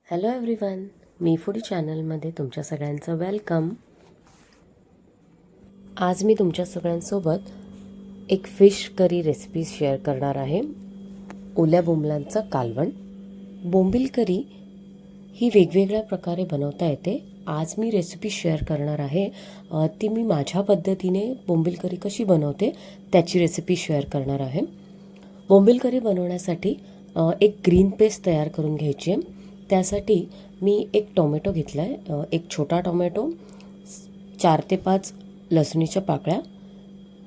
Hello everyone, मी foodie चॅनलमध्ये तुमच्या सगळ्यांचं वेलकम. आज मी तुमच्या सगळ्यांसोबत एक फिश करी रेसिपी शेअर करणार आहे. ओल्या बोंबलांचं कालवण. बोंबील करी ही वेगवेगळ्या प्रकारे बनवता येते. आज मी रेसिपी शेअर करणार आहे ती मी माझ्या पद्धतीने बोंबील करी कशी बनवते त्याची रेसिपी शेअर करणार आहे. बोंबील करी बनवण्यासाठी एक ग्रीन पेस्ट तयार करून घ्यायची आहे. त्यासाठी मी एक टोमॅटो घेतला आहे, एक छोटा टोमॅटो, 4 ते 5 लसणीच्या पाकळ्या,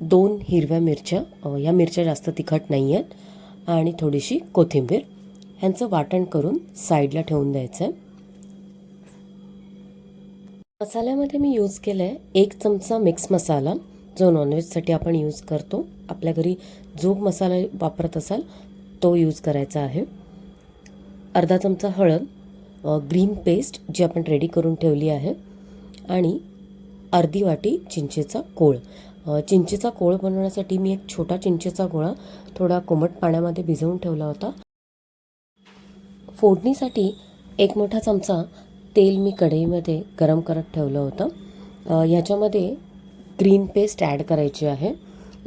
2 हिरव्या मिरच्या, ह्या मिरच्या जास्त तिखट नाही आहेत, आणि थोडीशी कोथिंबीर. ह्यांचं वाटण करून साईडला ठेवून द्यायचं आहे. मसाल्यामध्ये मी यूज केलं आहे 1 चमचा मिक्स मसाला, जो नॉनव्हेजसाठी आपण यूज करतो. आपल्या घरी जो मसाला वापरत असाल तो यूज करायचा आहे. अर्धा चमचा हळद, ग्रीन पेस्ट जी आपण रेडी करून ठेवली आहे, आणि अर्धी वाटी चिंचेचा कोळ. चिंचेचा कोळ बनवण्यासाठी मी एक छोटा चिंचेचा गोळा थोडा कोमट पाण्यामध्ये भिजवून ठेवला होता. फोडणीसाठी 1 मोठा चमचा तेल मी कढईमध्ये गरम करत ठेवलं होतं. ह्याच्यामध्ये ग्रीन पेस्ट ॲड करायची आहे.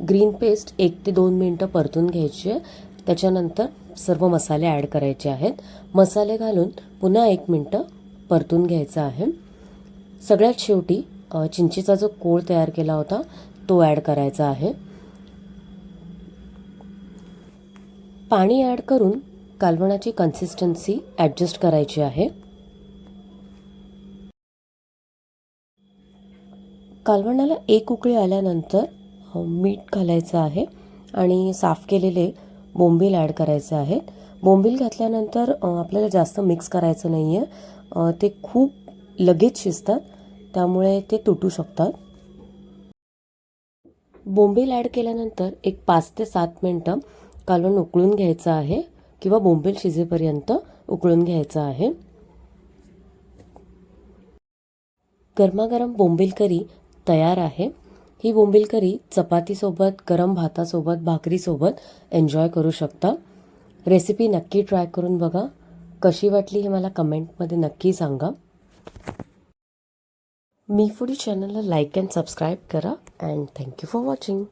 ग्रीन पेस्ट 1 ते 2 मिनटं परतून घ्यायची आहे. त्याच्यानंतर सर्व मसाले ॲड करायचे आहेत. मसाले घालून पुन्हा 1 मिनटं परतून घ्यायचा आहे. सगळ्यात शेवटी चिंचेचा जो कोळ तयार केला होता तो ॲड करायचा आहे. पाणी ॲड करून कालवणाची कन्सिस्टन्सी ॲडजस्ट करायची आहे. कालवणाला 1 उकळी आल्यानंतर मीठ घालायचं आहे आणि साफ केलेले बोंबील ॲड करायचे आहेत. बोंबील घातल्यानंतर आपल्याला जास्त मिक्स करायचं नाही आहे. ते खूप लगेच शिजतात, त्यामुळे ते तुटू शकतात. बोंबील ॲड केल्यानंतर एक 5 ते 7 मिनटं कालवण उकळून घ्यायचं आहे, किंवा बोंबील शिजेपर्यंत उकळून घ्यायचं आहे. गरमागरम बोंबील करी तयार आहे. ही बोंबील करी चपातीसोबत, गरम भातासोबत, भाकरीसोबत एन्जॉय करू शकता. रेसिपी नक्की ट्राय करून बघा. कशी वाटली हे मला कमेंटमध्ये नक्की सांगा. मी फूडी चॅनलला लाईक अँड सबस्क्राईब करा. And thank you for watching.